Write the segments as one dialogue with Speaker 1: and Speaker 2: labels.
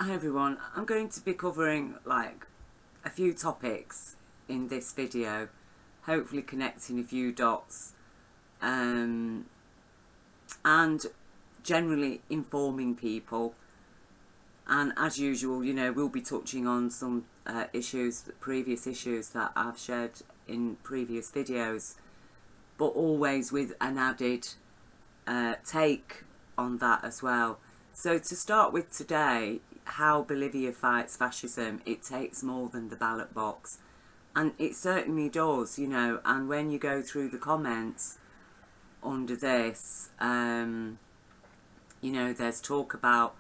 Speaker 1: Hi everyone, I'm going to be covering like a few topics in this video, hopefully connecting a few dots and generally informing people. And as usual, you know, we'll be touching on some previous issues that I've shared in previous videos, but always with an added take on that as well. So to start with today, how Bolivia fights fascism, it takes more than the ballot box. And it certainly does, you know, and when you go through the comments under this, you know, there's talk about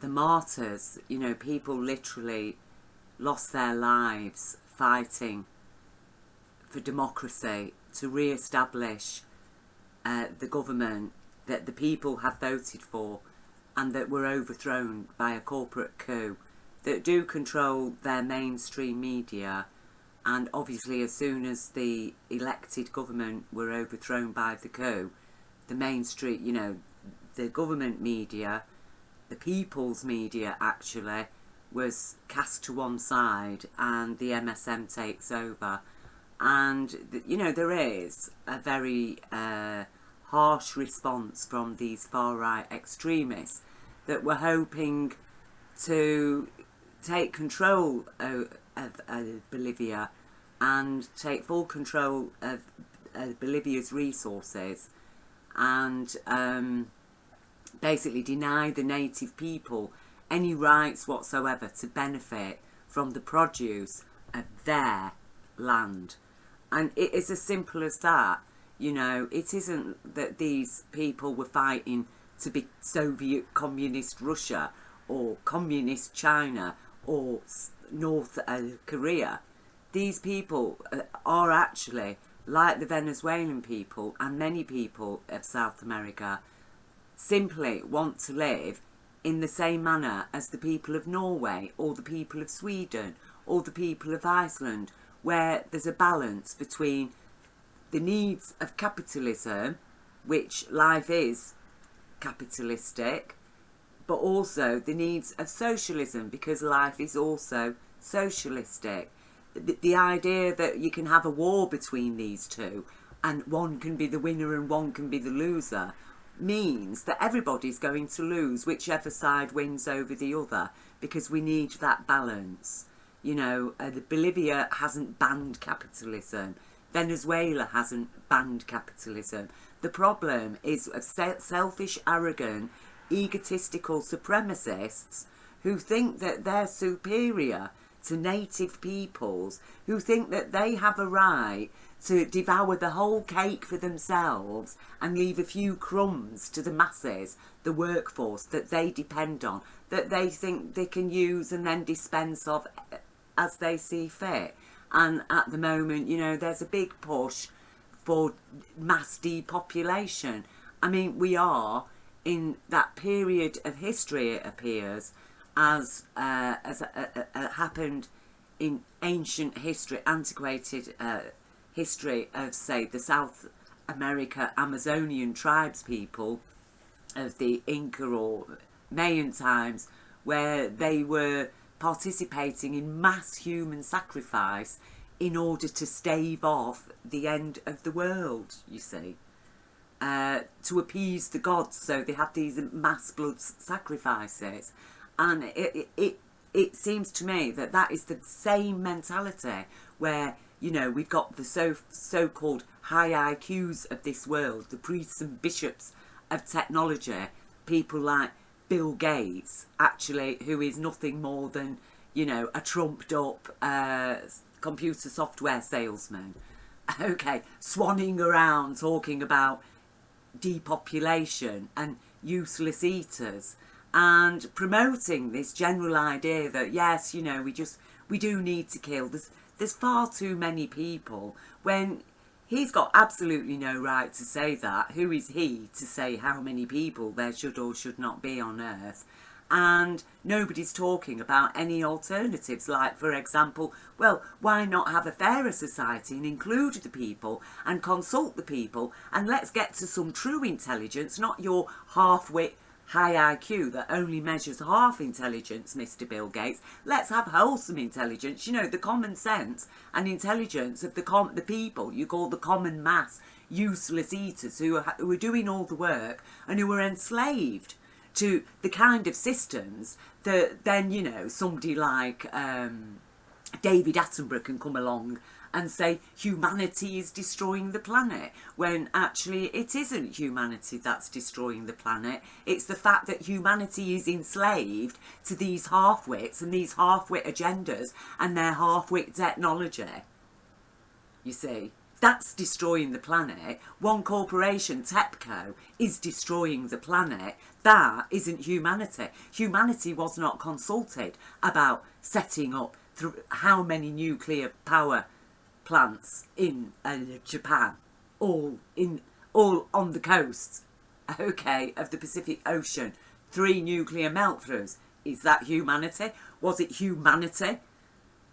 Speaker 1: the martyrs, you know, people literally lost their lives fighting for democracy, to re-establish the government that the people have voted for and that were overthrown by a corporate coup that do control their mainstream media. And obviously as soon as the elected government were overthrown by the coup, the mainstream, you know, the government media, the people's media actually, was cast to one side and the MSM takes over. And, you know, there is a very harsh response from these far-right extremists that were hoping to take control of Bolivia and take full control of Bolivia's resources and basically deny the native people any rights whatsoever to benefit from the produce of their land. And it is as simple as that. You know, it isn't that these people were fighting to be Soviet Communist Russia or Communist China or North Korea. These people are actually, like the Venezuelan people and many people of South America, simply want to live in the same manner as the people of Norway or the people of Sweden or the people of Iceland, where there's a balance between the needs of capitalism, which life is capitalistic, but also the needs of socialism, because life is also socialistic. The idea that you can have a war between these two and one can be the winner and one can be the loser means that everybody's going to lose whichever side wins over the other, because we need that balance. You know, Bolivia hasn't banned capitalism. Venezuela hasn't banned capitalism. The problem is of selfish, arrogant, egotistical supremacists who think that they're superior to native peoples, who think that they have a right to devour the whole cake for themselves and leave a few crumbs to the masses, the workforce that they depend on, that they think they can use and then dispense of as they see fit. And at the moment, you know, there's a big push for mass depopulation. I mean, we are in that period of history, it appears, as happened in ancient history, antiquated history of, say, the South America Amazonian tribes people of the Inca or Mayan times, where they were participating in mass human sacrifice in order to stave off the end of the world, you see, to appease the gods. So they have these mass blood sacrifices, and it seems to me that that is the same mentality where, you know, we've got the so-called high IQs of this world, the priests and bishops of technology, people like Bill Gates, actually, who is nothing more than, you know, a trumped up computer software salesman. Okay, swanning around talking about depopulation and useless eaters and promoting this general idea that, yes, you know, we do need to kill. There's far too many people, when he's got absolutely no right to say that. Who is he to say how many people there should or should not be on Earth? And nobody's talking about any alternatives, like, for example, well, why not have a fairer society and include the people and consult the people, and let's get to some true intelligence, not your half-wit, high IQ that only measures half intelligence, Mr. Bill Gates. Let's have wholesome intelligence, you know, the common sense and intelligence of the people you call the common mass, useless eaters who are doing all the work and who are enslaved to the kind of systems that then, you know, somebody like David Attenborough can come along and say humanity is destroying the planet, when actually it isn't humanity that's destroying the planet. It's the fact that humanity is enslaved to these half-wits and these half-wit agendas and their half-wit technology. You see, that's destroying the planet. One corporation, TEPCO, is destroying the planet. That isn't humanity. Humanity was not consulted about setting up how many nuclear power plants in Japan, all on the coast, okay, of the Pacific Ocean. 3 nuclear melt-throughs. Is that humanity? Was it humanity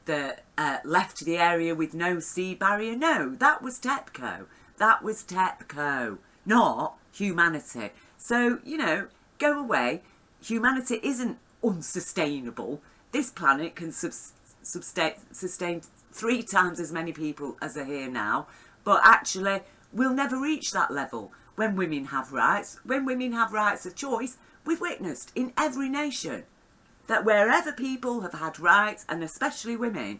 Speaker 1: that left the area with no sea barrier? No, that was TEPCO. That was TEPCO, not humanity. So, you know, go away. Humanity isn't unsustainable. This planet can sustain 3 times as many people as are here now, but actually we'll never reach that level when women have rights. When women have rights of choice, we've witnessed in every nation that wherever people have had rights, and especially women,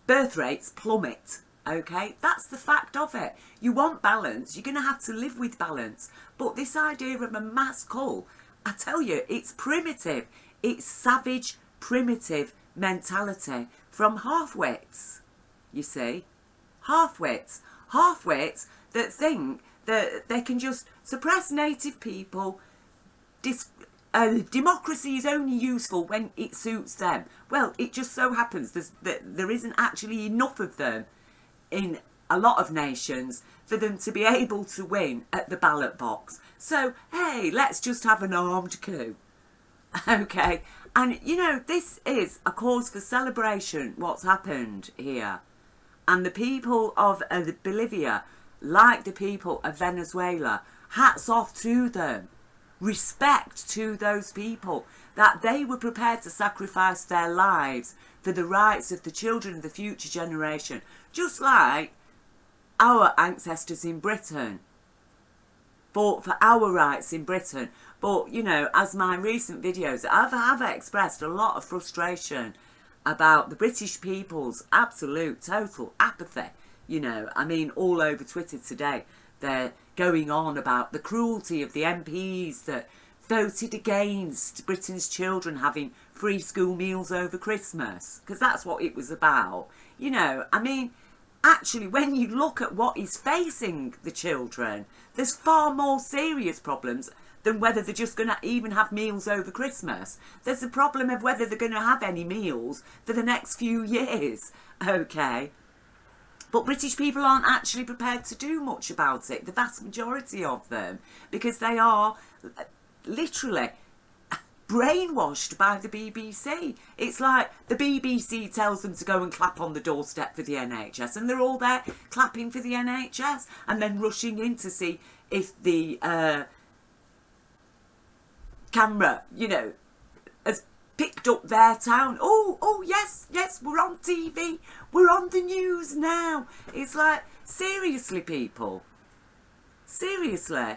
Speaker 1: birth rates plummet. Okay, that's the fact of it. You want balance, you're going to have to live with balance. But this idea of a mass cull, I tell you, it's primitive. It's savage, primitive mentality from half-wits, you see. Half-wits. Half-wits that think that they can just suppress native people. Democracy is only useful when it suits them. Well, it just so happens that there isn't actually enough of them in a lot of nations for them to be able to win at the ballot box. So, hey, let's just have an armed coup. Okay, and you know, this is a cause for celebration, what's happened here. And the people of Bolivia, like the people of Venezuela, hats off to them. Respect to those people, that they were prepared to sacrifice their lives for the rights of the children of the future generation, just like our ancestors in Britain fought for our rights in Britain. But, you know, as my recent videos, I've expressed a lot of frustration about the British people's absolute, total apathy. You know, I mean, all over Twitter today, they're going on about the cruelty of the MPs that voted against Britain's children having free school meals over Christmas, because that's what it was about. You know, I mean, actually, when you look at what is facing the children, there's far more serious problems than whether they're just going to even have meals over Christmas. There's the problem of whether they're going to have any meals for the next few years, okay? But British people aren't actually prepared to do much about it, the vast majority of them, because they are literally brainwashed by the BBC. It's like the BBC tells them to go and clap on the doorstep for the NHS, and they're all there clapping for the NHS and then rushing in to see if the camera, you know, has picked up their town. Oh, yes, we're on TV. We're on the news now. It's like, seriously, people. Seriously.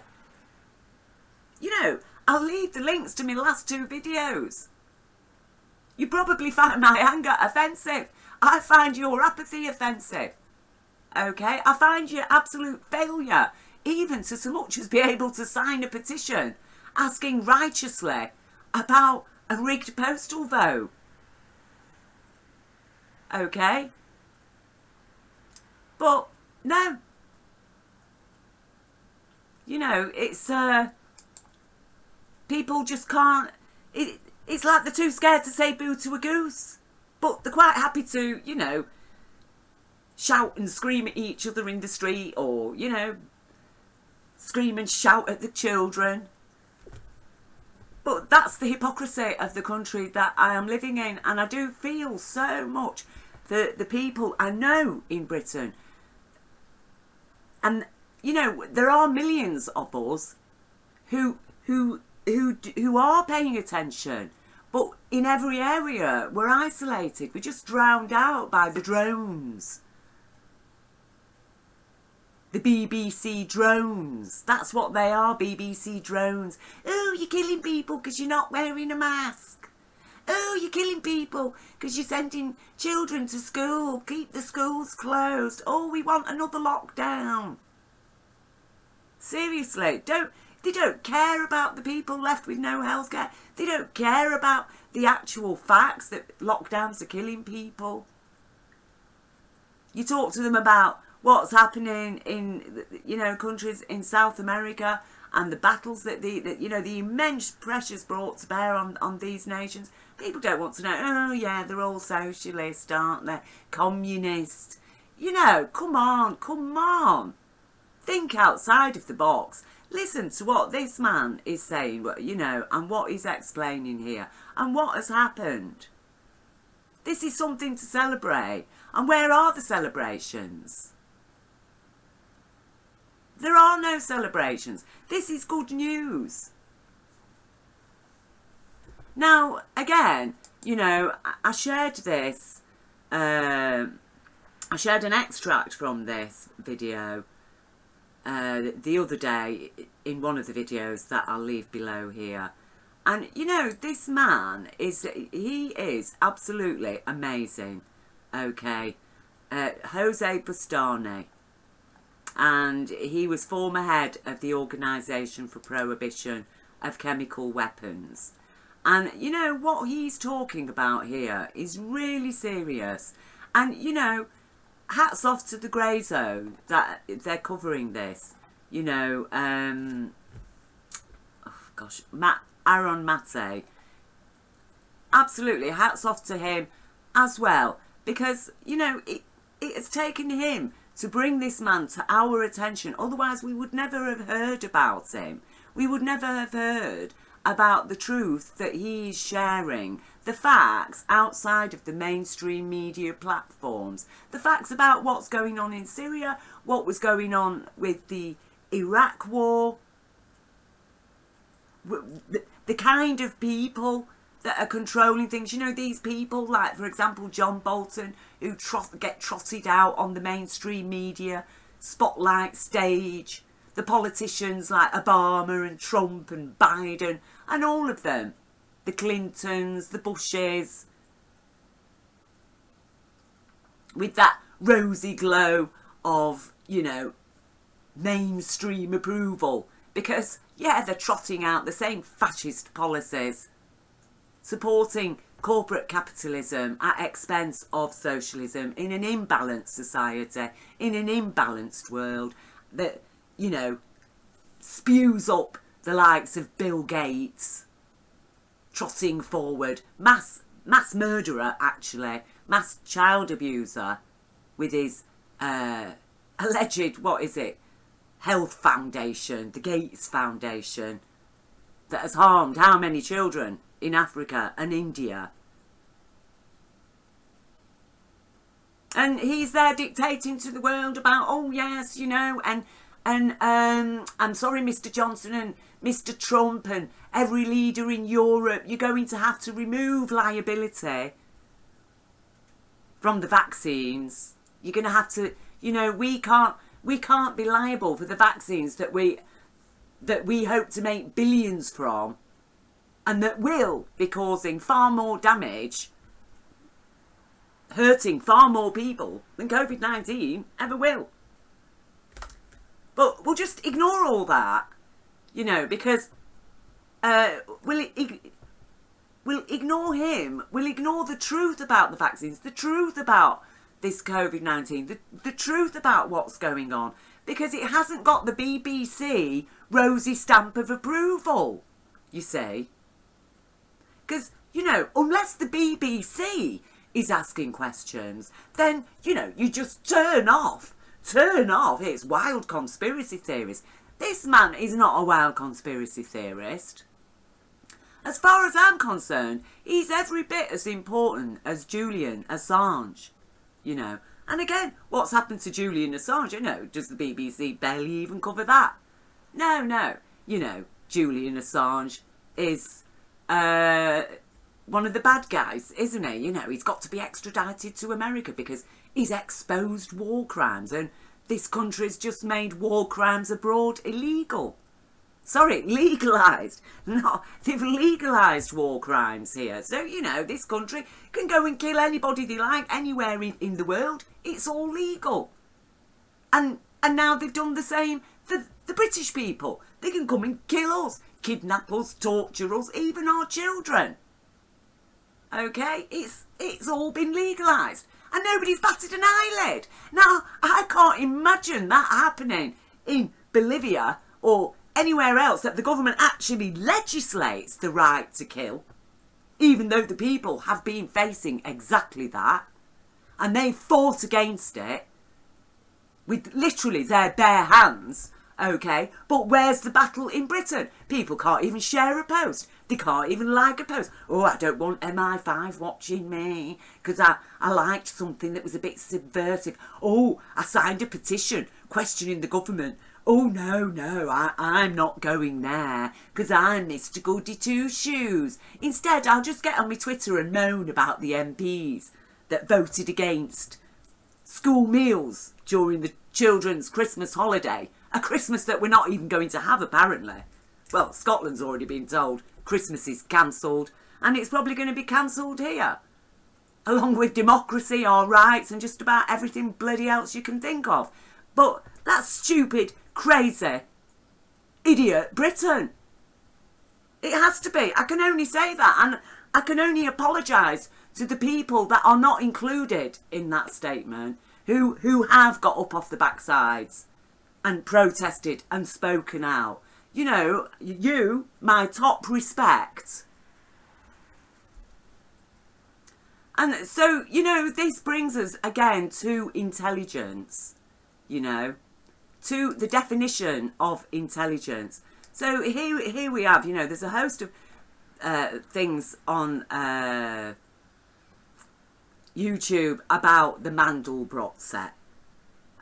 Speaker 1: You know, I'll leave the links to my last 2 videos. You probably find my anger offensive. I find your apathy offensive. Okay? I find your absolute failure even to so much as be able to sign a petition asking righteously about a rigged postal vote. Okay? But, no. You know, it's, people just can't, it's like they're too scared to say boo to a goose. But they're quite happy to, you know, shout and scream at each other in the street, or, you know, scream and shout at the children. But that's the hypocrisy of the country that I am living in. And I do feel so much for the people I know in Britain. And, you know, there are millions of us who who are paying attention. But in every area, we're isolated. We're just drowned out by the drones. The BBC drones. That's what they are, BBC drones. Oh, you're killing people because you're not wearing a mask. Oh, you're killing people because you're sending children to school. Keep the schools closed. Oh, we want another lockdown. Seriously, they don't care about the people left with no healthcare. They don't care about the actual facts that lockdowns are killing people. You talk to them about what's happening in, countries in South America and the battles that the immense pressures brought to bear on these nations. People don't want to know, oh yeah, they're all socialist, aren't they? Communist. Come on. Think outside of the box. Listen to what this man is saying, and what he's explaining here, and what has happened. This is something to celebrate. And where are the celebrations? There are no celebrations. This is good news. Now, again, I shared this. I shared an extract from this video the other day in one of the videos that I'll leave below here. And, this man he is absolutely amazing. Okay. Jose Bustani. And he was former head of the Organisation for Prohibition of Chemical Weapons. And, what he's talking about here is really serious. And, hats off to the grey zone that they're covering this. Aaron Mate. Absolutely, hats off to him as well. Because, it has taken him to bring this man to our attention. Otherwise, we would never have heard about him. We would never have heard about the truth that he's sharing. The facts outside of the mainstream media platforms. The facts about what's going on in Syria, what was going on with the Iraq war. The kind of people that are controlling things. These people, like, for example, John Bolton, who get trotted out on the mainstream media, spotlight stage. The politicians like Obama and Trump and Biden and all of them. The Clintons, the Bushes. With that rosy glow of, mainstream approval. Because, yeah, they're trotting out the same fascist policies. Supporting corporate capitalism at expense of socialism in an imbalanced society, in an imbalanced world that, spews up the likes of Bill Gates, trotting forward, mass murderer actually, mass child abuser with his alleged, health foundation, the Gates Foundation, that has harmed how many children in Africa and India. And he's there dictating to the world about, oh yes, and I'm sorry, Mr. Johnson and Mr. Trump and every leader in Europe, you're going to have to remove liability from the vaccines. You're going to have to, we can't be liable for the vaccines that we hope to make billions from, and that will be causing far more damage, hurting far more people than COVID-19 ever will. But we'll just ignore all that, because we'll ignore him. We'll ignore the truth about the vaccines, the truth about this COVID-19, the truth about what's going on, because it hasn't got the BBC rosy stamp of approval, you see. Because, unless the BBC is asking questions, then, you just turn off. It's wild conspiracy theories. This man is not a wild conspiracy theorist. As far as I'm concerned, he's every bit as important as Julian Assange, And again, what's happened to Julian Assange? Does the BBC barely even cover that? No. Julian Assange is one of the bad guys, isn't he? You know, he's got to be extradited to America because he's exposed war crimes, and this country's just made war crimes abroad illegal. Sorry, legalised. No, they've legalised war crimes here. So, you know, this country can go and kill anybody they like anywhere in the world. It's all legal. And now they've done the same for the British people. They can come and kill us, kidnap us, torture us, even our children. Okay? It's all been legalised. And nobody's batted an eyelid. Now, I can't imagine that happening in Bolivia or anywhere else, that the government actually legislates the right to kill, even though the people have been facing exactly that, and they fought against it with literally their bare hands, okay? But where's the battle in Britain? People can't even share a post. They can't even like a post. Oh, I don't want MI5 watching me because I liked something that was a bit subversive. Oh, I signed a petition questioning the government. Oh, no, I'm not going there because I'm Mr. Goody Two-Shoes. Instead, I'll just get on my Twitter and moan about the MPs that voted against school meals during the children's Christmas holiday. A Christmas that we're not even going to have, apparently. Well, Scotland's already been told Christmas is cancelled, and it's probably going to be cancelled here. Along with democracy, our rights, and just about everything bloody else you can think of. But that's stupid, crazy, idiot Britain. It has to be. I can only say that, and I can only apologise to the people that are not included in that statement, who have got up off the backsides and protested and spoken out. You know, you, my top respect. And so, you know, this brings us again to intelligence, you know, to the definition of intelligence. So here we have, you know, there's a host of things on YouTube about the Mandelbrot Set,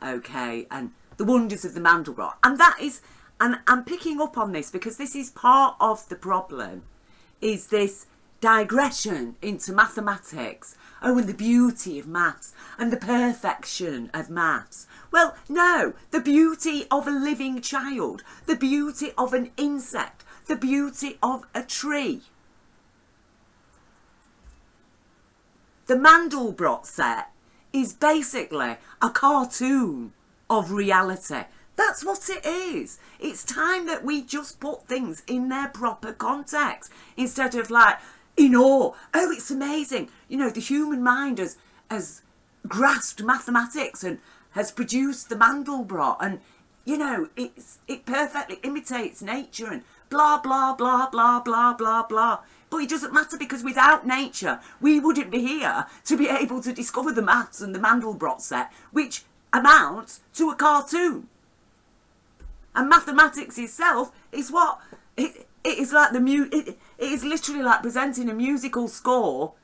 Speaker 1: okay, and the wonders of the Mandelbrot. And that is, and I'm picking up on this because this is part of the problem, is this digression into mathematics. Oh, and the beauty of maths and the perfection of maths. Well, no, the beauty of a living child, the beauty of an insect, the beauty of a tree. The Mandelbrot Set is basically a cartoon of reality. That's what it is. It's time that we just put things in their proper context instead of like in awe. Oh, it's amazing. You know, the human mind has grasped mathematics and has produced the Mandelbrot, and you know, it perfectly imitates nature and blah blah blah blah blah blah blah. But it doesn't matter, because without nature we wouldn't be here to be able to discover the maths and the Mandelbrot Set, which amounts to a cartoon. And mathematics itself is what it is like. It is literally like presenting a musical score,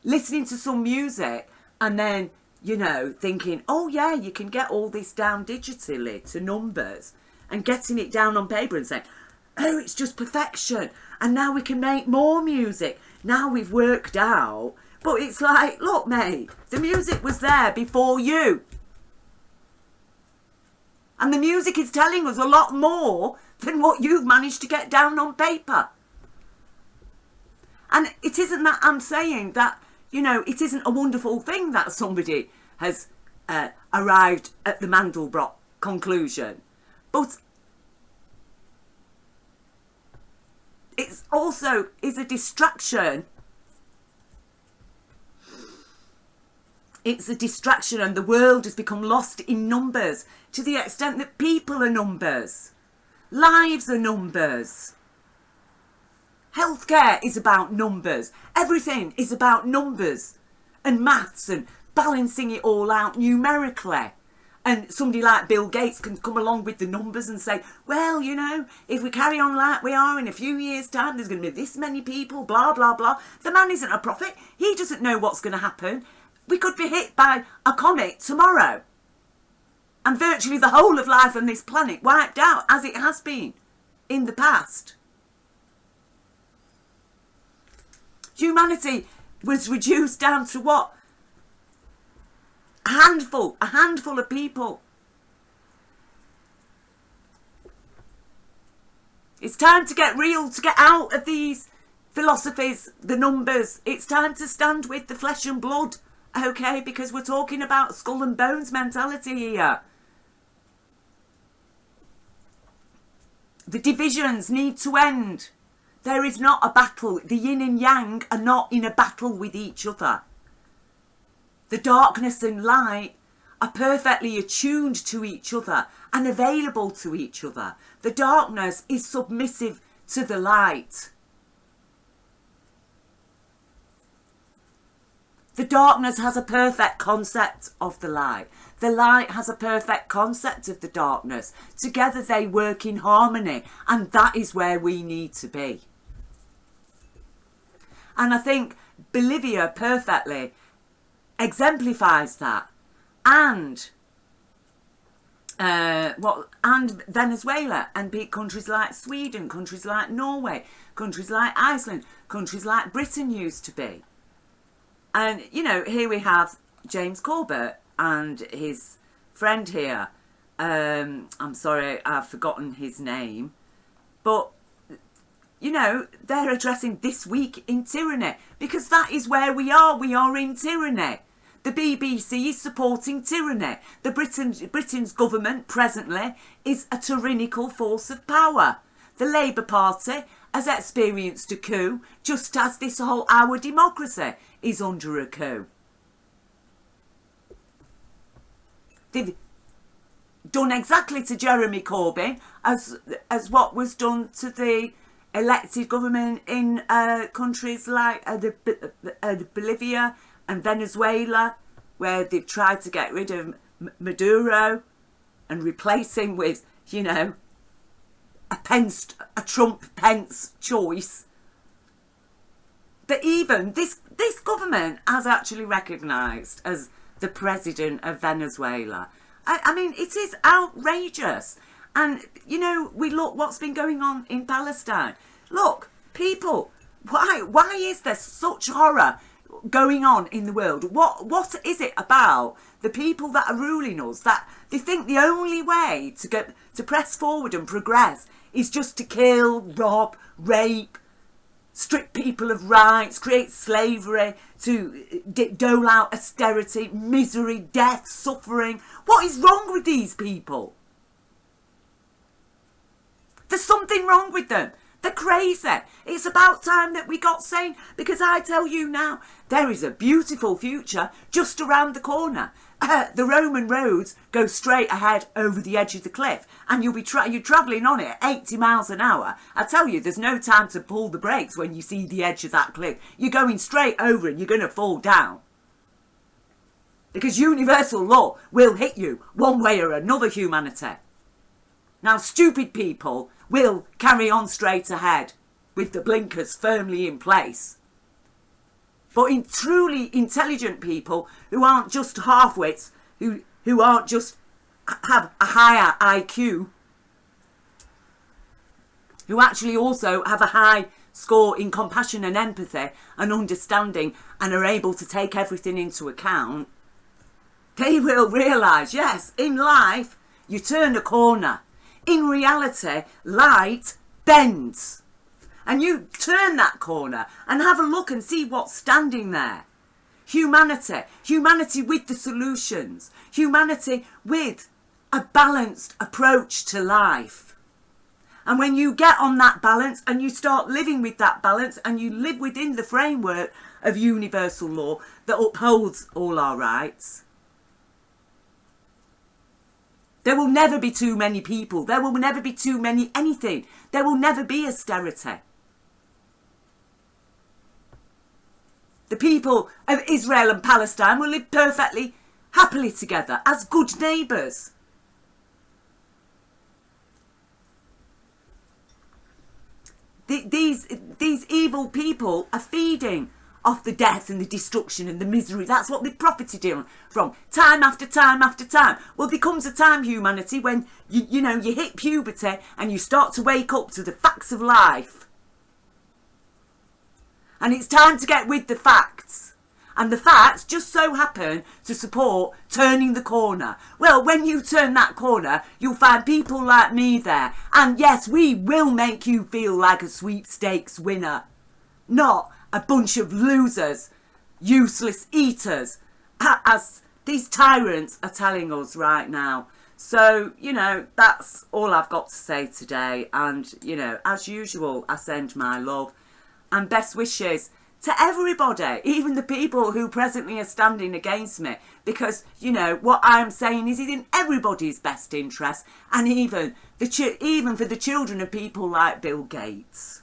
Speaker 1: listening to some music, and then, you know, thinking, oh yeah, you can get all this down digitally to numbers, and getting it down on paper and saying, oh, it's just perfection, and now we can make more music. Now we've worked out. But it's like, look, mate, the music was there before you. And the music is telling us a lot more than what you've managed to get down on paper. And it isn't that I'm saying that, you know, it isn't a wonderful thing that somebody has arrived at the Mandelbrot conclusion. But it's also is a distraction. It's a distraction, and the world has become lost in numbers to the extent that people are numbers. Lives are numbers. Healthcare is about numbers. Everything is about numbers and maths and balancing it all out numerically. And somebody like Bill Gates can come along with the numbers and say, well, you know, if we carry on like we are in a few years' time, there's going to be this many people, blah, blah, blah. The man isn't a prophet. He doesn't know what's going to happen. We could be hit by a comet tomorrow, and virtually the whole of life on this planet wiped out, as it has been in the past. Humanity was reduced down to what? A handful of people. It's time to get real, to get out of these philosophies, the numbers. It's time to stand with the flesh and blood, okay? Because we're talking about skull and bones mentality here. The divisions need to end. There is not a battle. The yin and yang are not in a battle with each other. The darkness and light are perfectly attuned to each other and available to each other. The darkness is submissive to the light. The darkness has a perfect concept of the light. The light has a perfect concept of the darkness. Together they work in harmony, and that is where we need to be. And I think Bolivia perfectly exemplifies that. And Venezuela, and countries like Sweden, countries like Norway, countries like Iceland, countries like Britain used to be. And, you know, here we have James Corbett and his friend here. I'm sorry, I've forgotten his name. But, you know, they're addressing this week in tyranny. Because that is where we are. We are in tyranny. The BBC is supporting tyranny. Britain's government presently is a tyrannical force of power. The Labour Party has experienced a coup, just as this whole our democracy is under a coup. They've done exactly to Jeremy Corbyn as what was done to the elected government in countries like Bolivia and Venezuela, where they've tried to get rid of Maduro and replace him with, you know, a Trump-Pence choice. But even this government has actually recognised as the president of Venezuela. I mean, it is outrageous. And, you know, we look what's been going on in Palestine. Look, people, why is there such horror going on in the world? What is it about the people that are ruling us that they think the only way to press forward and progress is just to kill, rob, rape, strip people of rights, create slavery, to dole out austerity, misery, death, suffering? What is wrong with these people? There's something wrong with them. They're crazy. It's about time that we got sane, because I tell you now, there is a beautiful future just around the corner. The Roman roads go straight ahead over the edge of the cliff, and you're travelling on it at 80 miles an hour. I tell you, there's no time to pull the brakes when you see the edge of that cliff. You're going straight over and you're going to fall down. Because universal law will hit you one way or another, humanity. Now, stupid people will carry on straight ahead with the blinkers firmly in place. But in truly intelligent people who aren't just half-wits, who aren't just have a higher IQ, who actually also have a high score in compassion and empathy and understanding and are able to take everything into account, they will realise, yes, in life, you turn a corner. In reality, light bends. And you turn that corner and have a look and see what's standing there. Humanity. Humanity with the solutions. Humanity with a balanced approach to life. And when you get on that balance and you start living with that balance and you live within the framework of universal law that upholds all our rights, there will never be too many people. There will never be too many anything. There will never be austerity. The people of Israel and Palestine will live perfectly happily together as good neighbours. These evil people are feeding off the death and the destruction and the misery. That's what they profited from time after time after time. Well, there comes a time, humanity, when you hit puberty and you start to wake up to the facts of life. And it's time to get with the facts. And the facts just so happen to support turning the corner. Well, when you turn that corner, you'll find people like me there. And yes, we will make you feel like a sweepstakes winner. Not a bunch of losers, useless eaters, as these tyrants are telling us right now. So, you know, that's all I've got to say today. And, you know, as usual, I send my love and best wishes to everybody, even the people who presently are standing against me. Because, you know, what I'm saying is in everybody's best interest. And even for the children of people like Bill Gates.